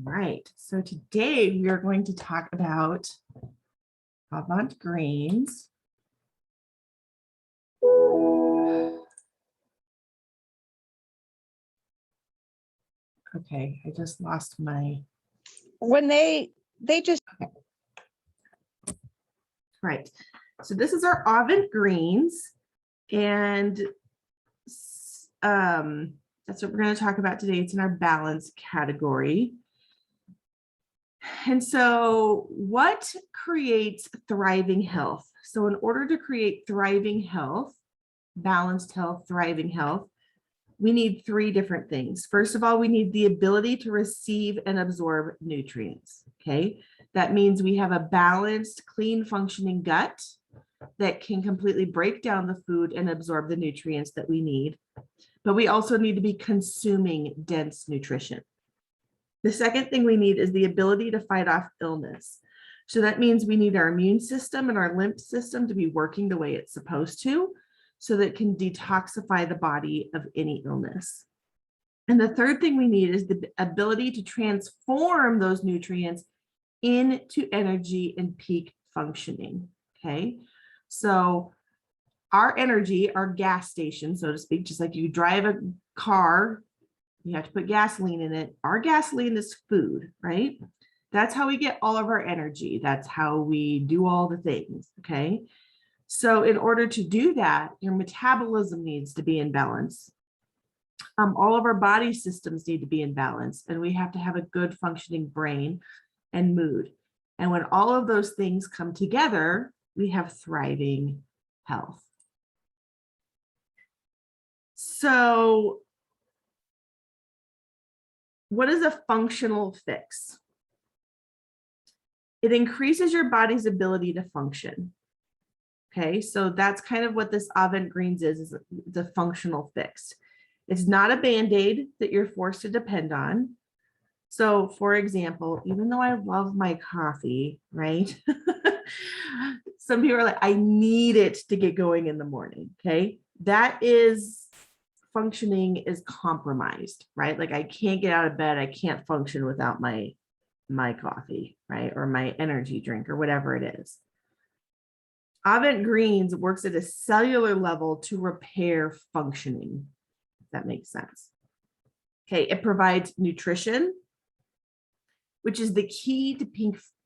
Right. So today we are going to talk about Avant greens. Okay, I just lost my. When they just Right. So this is our Avant greens, and that's what we're going to talk about today. It's in our balance category. And so what creates thriving health? So in order to create thriving health, balanced health, thriving health, we need three different things. First of all, we need the ability to receive and absorb nutrients. Okay. That means we have a balanced, clean functioning gut that can completely break down the food and absorb the nutrients that we need. But we also need to be consuming dense nutrition. The second thing we need is the ability to fight off illness. So that means we need our immune system and our lymph system to be working the way it's supposed to, so that it can detoxify the body of any illness. And the third thing we need is the ability to transform those nutrients into energy and peak functioning. Okay. So our energy, our gas station, so to speak, just like you drive a car, you have to put gasoline in it. Our gasoline is food, right? That's how we get all of our energy. That's how we do all the things. Okay. So in order to do that, your metabolism needs to be in balance. All of our body systems need to be in balance, and we have to have a good functioning brain and mood. And when all of those things come together, we have thriving health. So what is a functional fix? It increases your body's ability to function. Okay, so that's kind of what this Avant greens is the functional fix. It's not a Band-Aid that you're forced to depend on. So for example, even though I love my coffee, right? Some people are like, I need it to get going in the morning. Okay, that is functioning is compromised, right? Like I can't get out of bed. I can't function without my coffee, right? Or my energy drink or whatever it is. Avant greens works at a cellular level to repair functioning, if that makes sense. Okay, it provides nutrition, which is the key to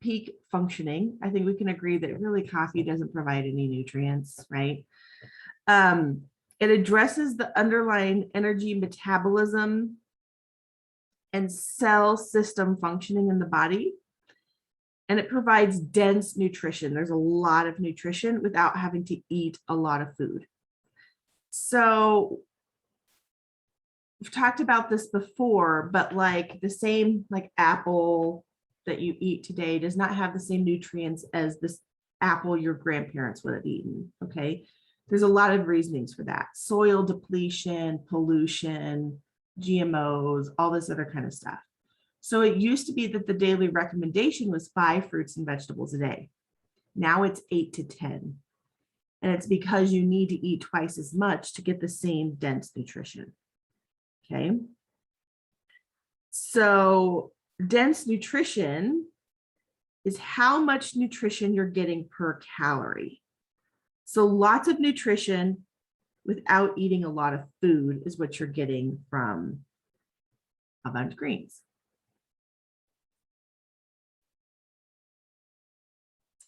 peak functioning. I think we can agree that really coffee doesn't provide any nutrients, right? It addresses the underlying energy metabolism and cell system functioning in the body. And it provides dense nutrition. There's a lot of nutrition without having to eat a lot of food. So we've talked about this before, but like the same like apple that you eat today does not have the same nutrients as this apple your grandparents would have eaten. Okay. There's a lot of reasonings for that. Soil depletion, pollution, GMOs, all this other kind of stuff. So it used to be that the daily recommendation was 5 fruits and vegetables a day. Now it's 8 to 10. And it's because you need to eat twice as much to get the same dense nutrition. Okay. So dense nutrition is how much nutrition you're getting per calorie. So lots of nutrition without eating a lot of food is what you're getting from Avant greens.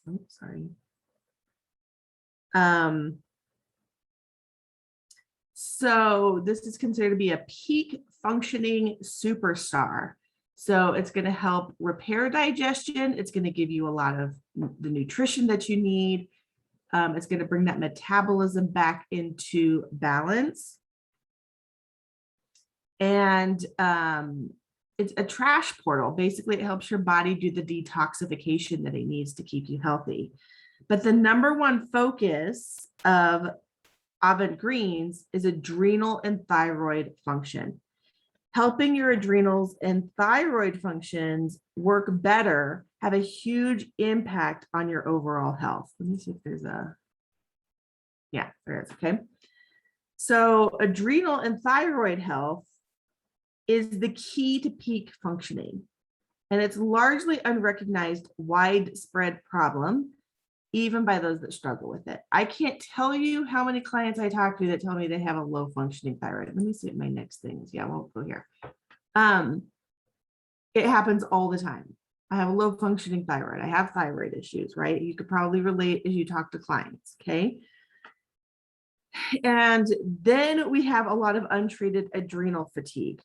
Oh, sorry. So this is considered to be a peak functioning superstar. So it's going to help repair digestion. It's going to give you a lot of the nutrition that you need. It's going to bring that metabolism back into balance. And it's a trash portal. Basically, it helps your body do the detoxification that it needs to keep you healthy. But the number one focus of Avant greens is adrenal and thyroid function. Helping your adrenals and thyroid functions work better have a huge impact on your overall health. Let me see if there's a, yeah, there is, okay. So adrenal and thyroid health is the key to peak functioning. And it's largely unrecognized, widespread problem, even by those that struggle with it. I can't tell you how many clients I talk to that tell me they have a low functioning thyroid. Let me see what my next thing is. Yeah, we'll go here. It happens all the time. I have a low functioning thyroid. I have thyroid issues, right? You could probably relate as you talk to clients, okay? And then we have a lot of untreated adrenal fatigue.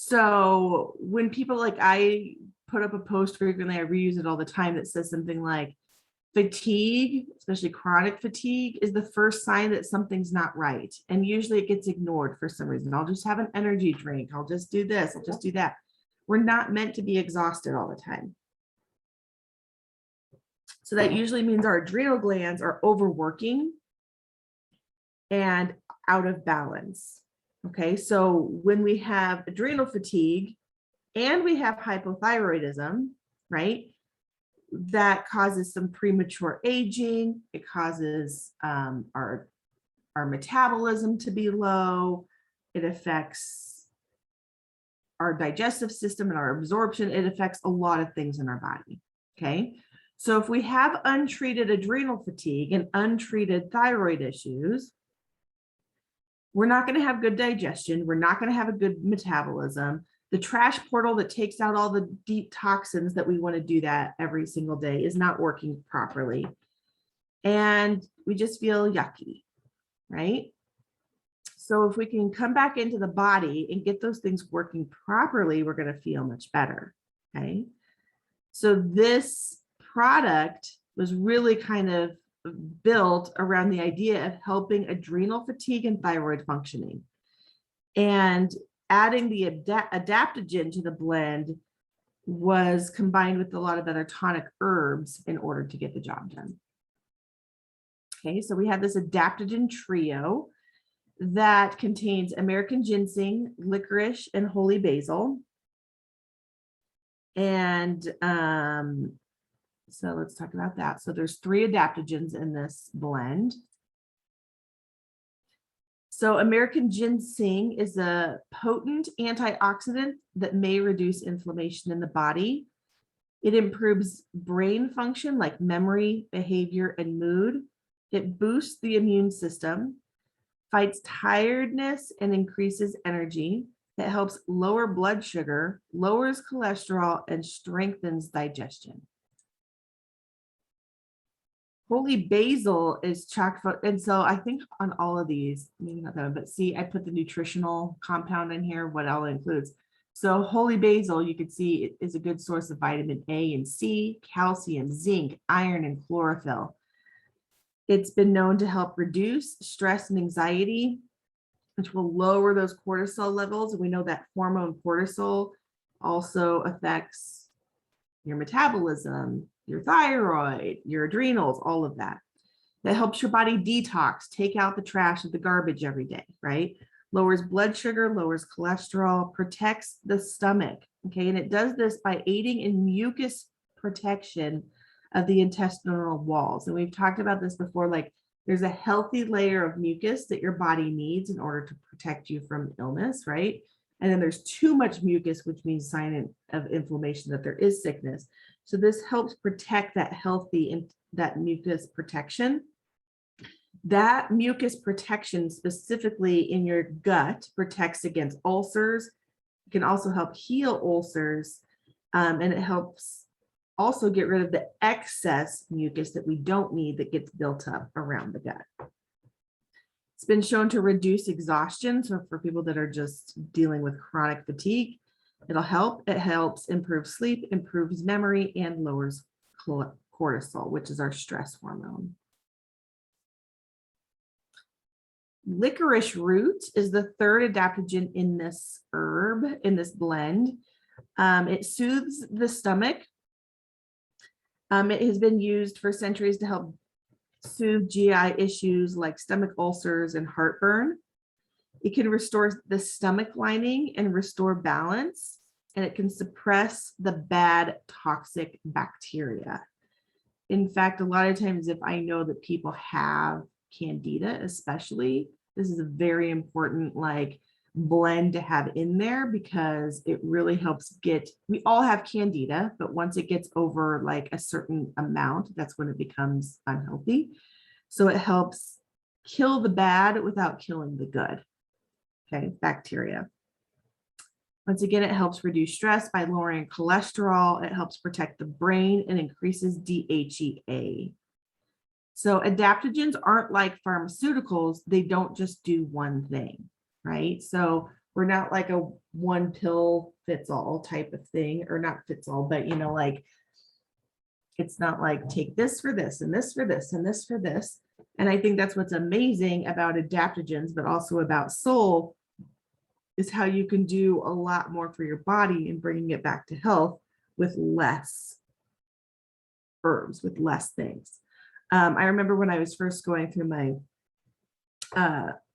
So when people, like, I put up a post frequently, I reuse it all the time, that says something like, fatigue, especially chronic fatigue, is the first sign that something's not right. And usually it gets ignored for some reason. I'll just have an energy drink. I'll just do this. I'll just do that. We're not meant to be exhausted all the time. So that usually means our adrenal glands are overworking and out of balance. Okay, so when we have adrenal fatigue and we have hypothyroidism, right, that causes some premature aging. It causes our metabolism to be low. It affects our digestive system and our absorption. It affects a lot of things in our body. Okay, so if we have untreated adrenal fatigue and untreated thyroid issues, we're not going to have good digestion. We're not going to have a good metabolism. The trash portal that takes out all the deep toxins that we want to do that every single day is not working properly. And we just feel yucky, right? So if we can come back into the body and get those things working properly, we're going to feel much better, okay? So this product was really kind of built around the idea of helping adrenal fatigue and thyroid functioning. And adding the adaptogen to the blend was combined with a lot of other tonic herbs in order to get the job done. Okay, so we have this adaptogen trio that contains American ginseng, licorice, and holy basil. And so let's talk about that. So there's 3 adaptogens in this blend. So American ginseng is a potent antioxidant that may reduce inflammation in the body. It improves brain function like memory, behavior, and mood. It boosts the immune system, fights tiredness, and increases energy. It helps lower blood sugar, lowers cholesterol, and strengthens digestion. Holy basil is chock full, and so I think on all of these, maybe not that one, but see, I put the nutritional compound in here, what all it includes. So holy basil, you can see it is a good source of vitamin A and C, calcium, zinc, iron, and chlorophyll. It's been known to help reduce stress and anxiety, which will lower those cortisol levels. And we know that hormone cortisol also affects your metabolism, your thyroid, your adrenals, all of that. That helps your body detox, take out the trash of the garbage every day, right? Lowers blood sugar, lowers cholesterol, protects the stomach, okay? And it does this by aiding in mucus protection of the intestinal walls. And we've talked about this before, like there's a healthy layer of mucus that your body needs in order to protect you from illness, right? And then there's too much mucus, which means sign of inflammation, that there is sickness. So this helps protect that healthy and that mucus protection. That mucus protection specifically in your gut protects against ulcers. It can also help heal ulcers, and it helps also get rid of the excess mucus that we don't need that gets built up around the gut. It's been shown to reduce exhaustion. So for people that are just dealing with chronic fatigue, it'll help. It helps improve sleep, improves memory, and lowers cortisol, which is our stress hormone. Licorice root is the 3rd adaptogen in this herb, in this blend. It soothes the stomach. It has been used for centuries to help soothe GI issues like stomach ulcers and heartburn. It can restore the stomach lining and restore balance, and it can suppress the bad toxic bacteria. In fact, a lot of times if I know that people have candida, especially, this is a very important, like blend to have in there because it really helps we all have candida, but once it gets over like a certain amount, that's when it becomes unhealthy. So it helps kill the bad without killing the good. Okay, bacteria. Once again, it helps reduce stress by lowering cholesterol. It helps protect the brain and increases DHEA. So adaptogens aren't like pharmaceuticals. They don't just do one thing, right? So we're not like a one pill fits all type of thing, or not fits all, but like it's not like take this for this and this for this and this for this. And I think that's what's amazing about adaptogens, but also about soul, is how you can do a lot more for your body and bringing it back to health with less herbs, with less things. I remember when I was first going through my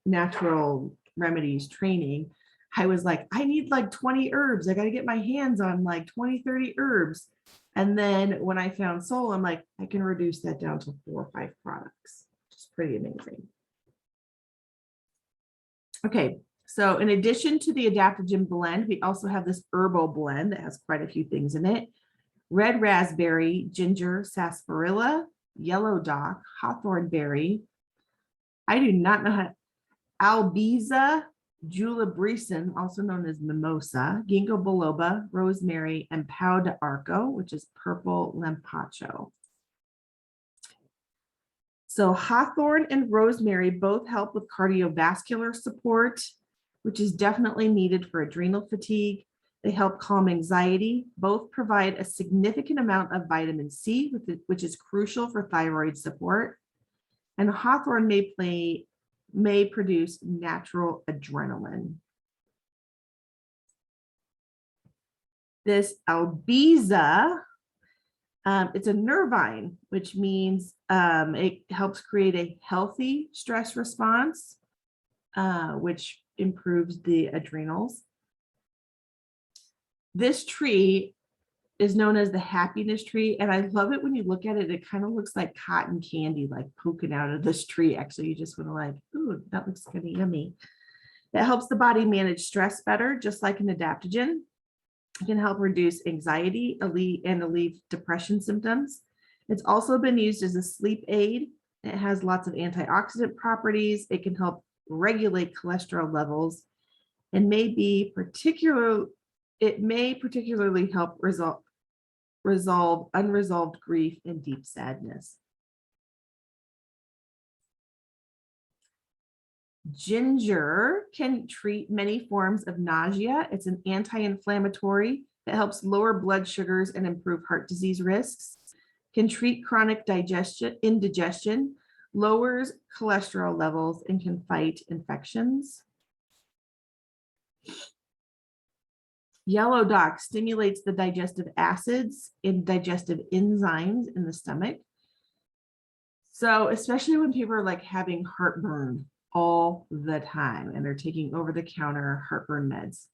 natural remedies training, I was like, I need like 20 herbs. I got to get my hands on like 20, 30 herbs. And then when I found soul, I'm like, I can reduce that down to 4 or 5 products, which is pretty amazing. Okay. So in addition to the adaptogen blend, we also have this herbal blend that has quite a few things in it. Red raspberry, ginger, sarsaparilla, yellow dock, hawthorn berry. I do not know how. Albiza julibrecin, also known as mimosa, ginkgo biloba, rosemary, and pau de arco, which is purple lampacho. So hawthorn and rosemary both help with cardiovascular support, which is definitely needed for adrenal fatigue. They help calm anxiety. Both provide a significant amount of vitamin C, which is crucial for thyroid support. And hawthorn may produce natural adrenaline. This albiza, it's a nervine, which means it helps create a healthy stress response, which improves the adrenals. This tree is known as the happiness tree. And I love it when you look at it, it kind of looks like cotton candy, like poking out of this tree. Actually, you just want to like, ooh, that looks kind of yummy. That helps the body manage stress better, just like an adaptogen. It can help reduce anxiety and alleviate depression symptoms. It's also been used as a sleep aid. It has lots of antioxidant properties. It can help regulate cholesterol levels and it may particularly help resolve unresolved grief and deep sadness. Ginger can treat many forms of nausea. It's an anti-inflammatory that helps lower blood sugars and improve heart disease risks. Can treat chronic indigestion, lowers cholesterol levels, and can fight infections. Yellow dock stimulates the digestive acids and digestive enzymes in the stomach. So especially when people are like having heartburn all the time and they're taking over-the-counter heartburn meds,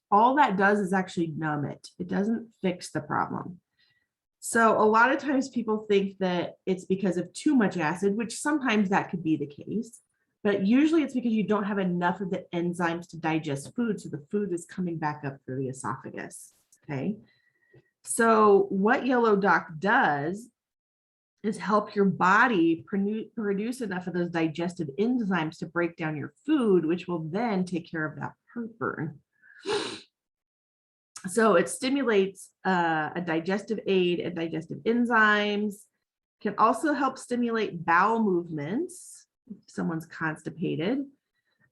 all that does is actually numb it. It doesn't fix the problem. So a lot of times people think that it's because of too much acid, which sometimes that could be the case. But usually it's because you don't have enough of the enzymes to digest food. So the food is coming back up through the esophagus. Okay. So what yellow dock does is help your body produce enough of those digestive enzymes to break down your food, which will then take care of that heartburn. So it stimulates a digestive aid and digestive enzymes, can also help stimulate bowel movements if someone's constipated.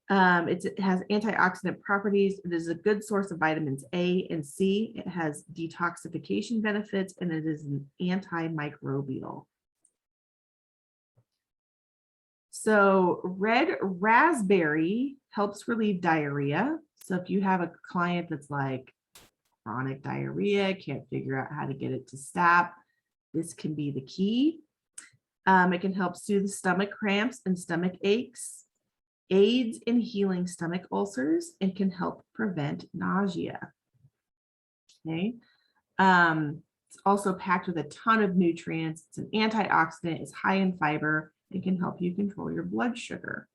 It has antioxidant properties. It is a good source of vitamins A and C. It has detoxification benefits, and it is an antimicrobial. So red raspberry helps relieve diarrhea. So if you have a client that's like chronic diarrhea, can't figure out how to get it to stop, this can be the key. It can help soothe stomach cramps and stomach aches, aids in healing stomach ulcers, and can help prevent nausea. Okay. It's also packed with a ton of nutrients. It's an antioxidant, it's high in fiber, and can help you control your blood sugar.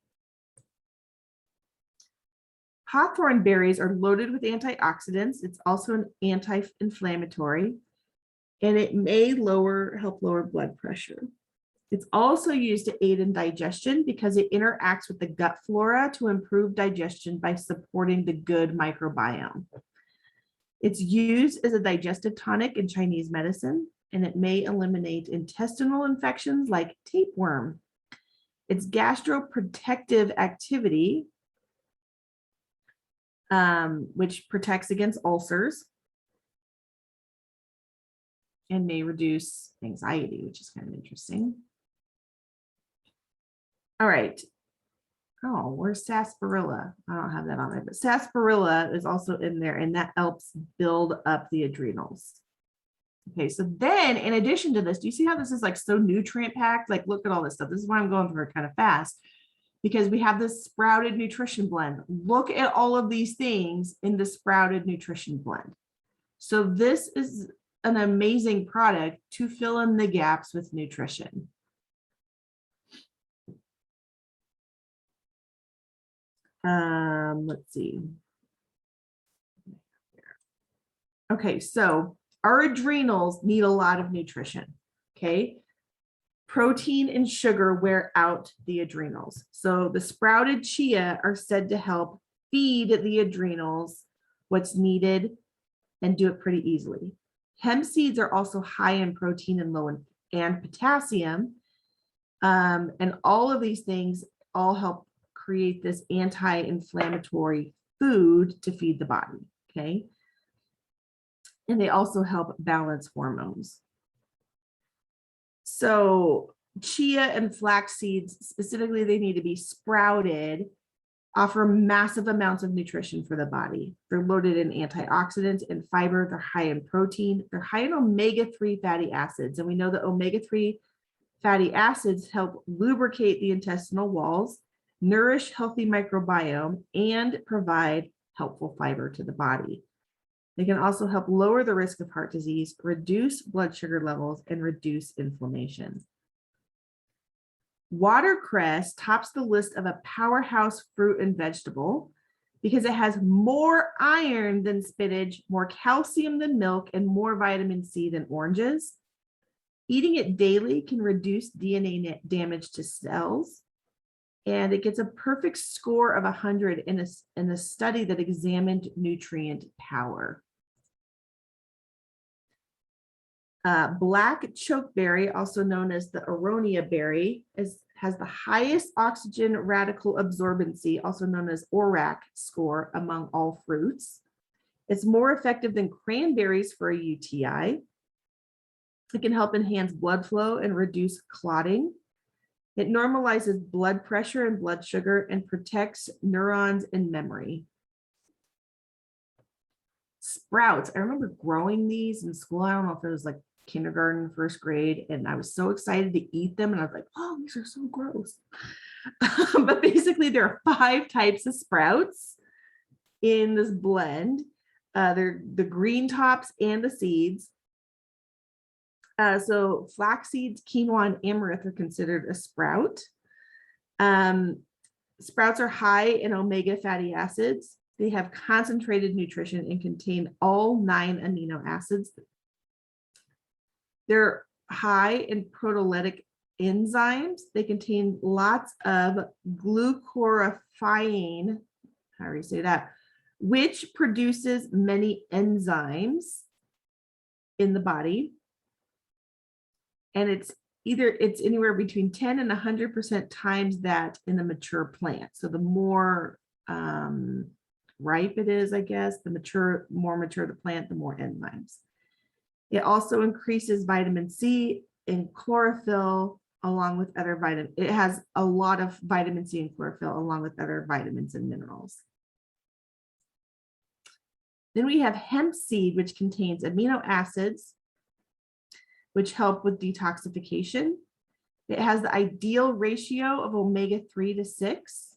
Hawthorn berries are loaded with antioxidants. It's also an anti-inflammatory, and it may help lower blood pressure. It's also used to aid in digestion because it interacts with the gut flora to improve digestion by supporting the good microbiome. It's used as a digestive tonic in Chinese medicine, and it may eliminate intestinal infections like tapeworm. Its gastroprotective activity, which protects against ulcers and may reduce anxiety, which is kind of interesting. All right. Oh, where's sarsaparilla? I don't have that on there, but sarsaparilla is also in there, and that helps build up the adrenals. Okay, so then in addition to this, do you see how this is like so nutrient packed? Like, look at all this stuff. This is why I'm going through it kind of fast, because we have this sprouted nutrition blend. Look at all of these things in the sprouted nutrition blend. So this is an amazing product to fill in the gaps with nutrition. Let's see. Okay, so our adrenals need a lot of nutrition. Okay. Protein and sugar wear out the adrenals. So the sprouted chia are said to help feed the adrenals what's needed and do it pretty easily. Hemp seeds are also high in protein and low in potassium. And all of these things all help create this anti-inflammatory food to feed the body. Okay. And they also help balance hormones. So chia and flax seeds, specifically, they need to be sprouted, offer massive amounts of nutrition for the body. They're loaded in antioxidants and fiber. They're high in protein. They're high in omega-3 fatty acids. And we know that omega-3 fatty acids help lubricate the intestinal walls, nourish healthy microbiome, and provide helpful fiber to the body. They can also help lower the risk of heart disease, reduce blood sugar levels, and reduce inflammation. Watercress tops the list of a powerhouse fruit and vegetable because it has more iron than spinach, more calcium than milk, and more vitamin C than oranges. Eating it daily can reduce DNA damage to cells, and it gets a perfect score of 100 in a study that examined nutrient power. Black chokeberry, also known as the aronia berry, has the highest oxygen radical absorbency, also known as ORAC score, among all fruits. It's more effective than cranberries for a UTI. It can help enhance blood flow and reduce clotting. It normalizes blood pressure and blood sugar and protects neurons and memory. Sprouts, I remember growing these in school. I don't know if it was like kindergarten, first grade, and I was so excited to eat them, and I was like, oh, these are so gross. But basically there are 5 types of sprouts in this blend. They're the green tops and the seeds. So flax seeds, quinoa, and amaranth are considered a sprout. Sprouts are high in omega fatty acids. They have concentrated nutrition and contain all 9 amino acids. They're high in proteolytic enzymes. They contain lots of glucoraphain, how do you say that, which produces many enzymes in the body. And it's anywhere between 10 and 100% times that in the mature plant. So the more ripe it is, I guess, the more mature the plant, the more enzymes. It also increases vitamin C and chlorophyll along with other vitamins. It has a lot of vitamin C and chlorophyll along with other vitamins and minerals. Then we have hemp seed, which contains amino acids, which help with detoxification. It has the ideal ratio of omega-3 to 6.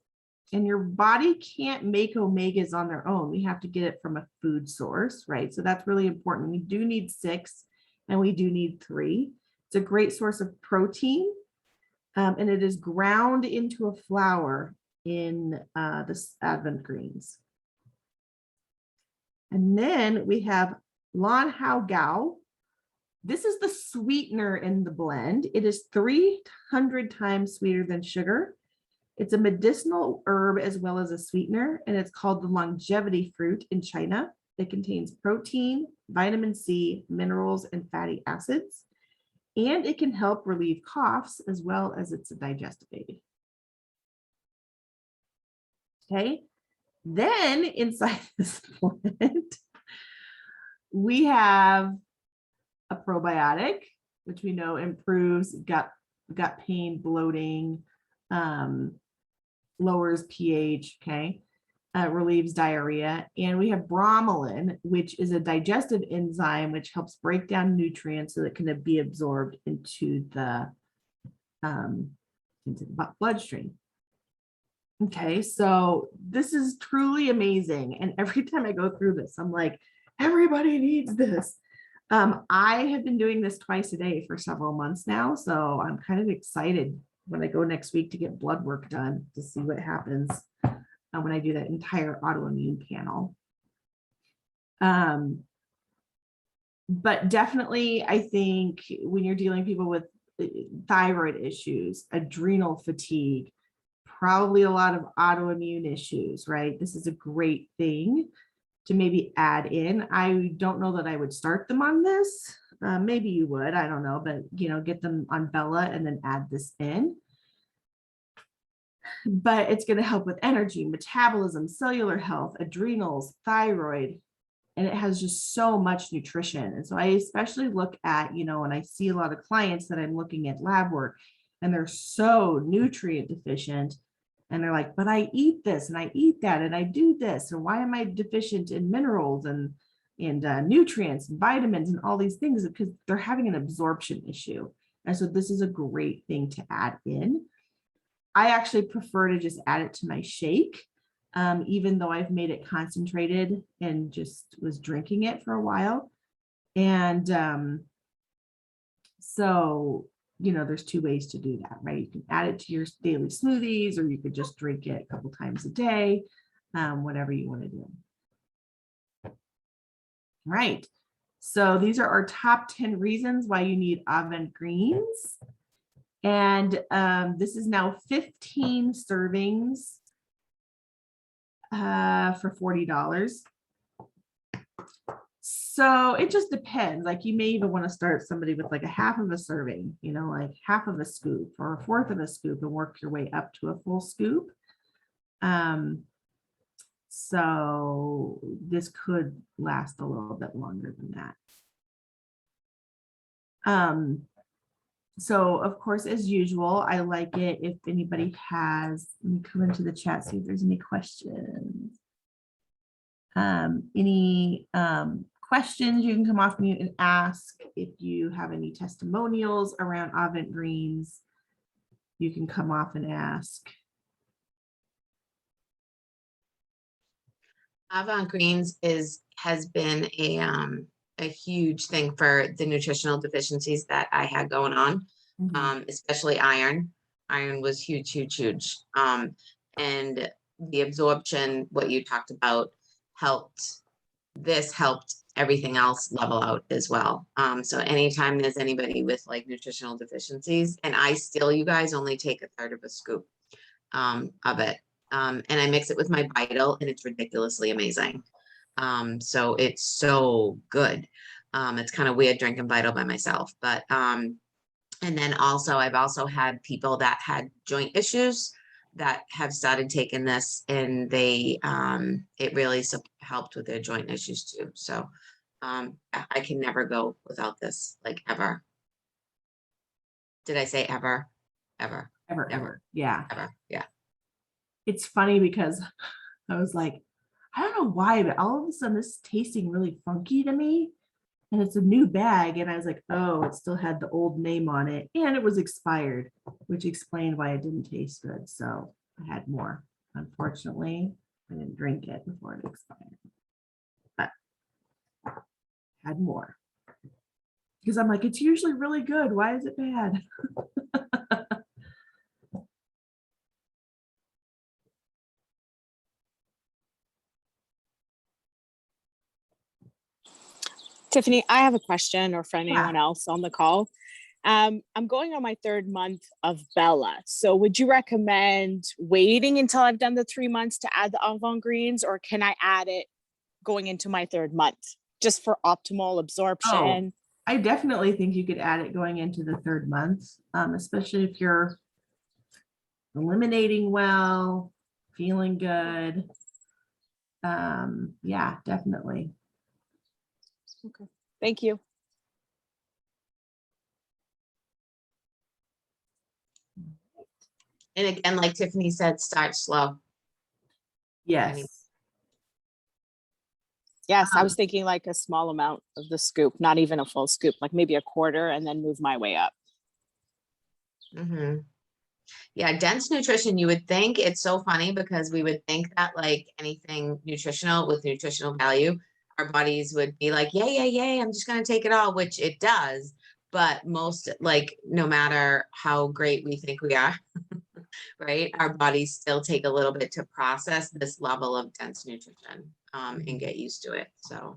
And your body can't make omegas on their own. We have to get it from a food source, right? So that's really important. We do need 6 and we do need 3. It's a great source of protein, and it is ground into a flour in the Avant greens. And then we have Lan Hao Gao. This is the sweetener in the blend. It is 300 times sweeter than sugar. It's a medicinal herb as well as a sweetener, and it's called the longevity fruit in China. It contains protein, vitamin C, minerals, and fatty acids, and it can help relieve coughs as well as it's a digestive aid. Okay, then inside this blend, we have a probiotic, which we know improves gut pain, bloating, lowers pH, okay, relieves diarrhea. And we have bromelain, which is a digestive enzyme, which helps break down nutrients so that it can be absorbed into the bloodstream. Okay, so this is truly amazing. And every time I go through this, I'm like, everybody needs this. I have been doing this twice a day for several months now, so I'm kind of excited when I go next week to get blood work done to see what happens when I do that entire autoimmune panel. But definitely, I think when you're dealing with people with thyroid issues, adrenal fatigue, probably a lot of autoimmune issues, right? This is a great thing to maybe add in. I don't know that I would start them on this. Maybe you would, I don't know, but get them on Bella and then add this in. But it's going to help with energy, metabolism, cellular health, adrenals, thyroid, and it has just so much nutrition. And so I especially look at, when I see a lot of clients that I'm looking at lab work and they're so nutrient deficient. And they're like, but I eat this and I eat that and I do this. And why am I deficient in minerals and nutrients and vitamins and all these things? Because they're having an absorption issue. And so this is a great thing to add in. I actually prefer to just add it to my shake, even though I've made it concentrated and just was drinking it for a while. And so there's two ways to do that, right? You can add it to your daily smoothies, or you could just drink it a couple times a day, whatever you want to do. Right. So these are our top 10 reasons why you need Avant greens. And this is now 15 servings for $40. So it just depends. Like you may even want to start somebody with like a half of a serving, like half of a scoop or a fourth of a scoop and work your way up to a full scoop. So this could last a little bit longer than that. So of course, as usual, I like it if anybody has, let me come into the chat, see if there's any questions. Any questions, you can come off mute and ask. If you have any testimonials around Avant greens, you can come off and ask. Avant greens has been a huge thing for the nutritional deficiencies that I had going on, especially iron. Iron was huge, huge, huge. And the absorption, what you talked about, helped. This helped everything else level out as well. So anytime there's anybody with like nutritional deficiencies, and I still, you guys, only take a third of a scoop of it. And I mix it with my Vital, and it's ridiculously amazing. So it's so good. It's kind of weird drinking Vital by myself, but and then also I've also had people that had joint issues that have started taking this, and they it really helped with their joint issues too. So I can never go without this, like ever. Did I say ever? Ever. Yeah. Ever. Yeah. It's funny because I was like, I don't know why, but all of a sudden this is tasting really funky to me. And it's a new bag. And I was like, oh, it still had the old name on it. And it was expired, which explained why it didn't taste good. So I had more. Unfortunately, I didn't drink it before it expired. But I had more. Because I'm like, it's usually really good. Why is it bad? Tiffany, I have a question, or for Yeah. anyone else on the call. I'm going on my 3rd month of Bella. So would you recommend waiting until I've done the 3 months to add the Avant greens, or can I add it going into my 3rd month just for optimal absorption? I definitely think you could add it going into the 3rd month, especially if you're eliminating well, feeling good. Yeah, definitely. Thank you. And again, like Tiffany said, start slow. Yes. Yes, I was thinking like a small amount of the scoop, not even a full scoop, like maybe a quarter, and then move my way up. Yeah, dense nutrition, you would think, it's so funny because we would think that like anything nutritional with nutritional value, our bodies would be like, yay, I'm just going to take it all, which it does. But most, like, no matter how great we think we are, right, our bodies still take a little bit to process this level of dense nutrition and get used to it. So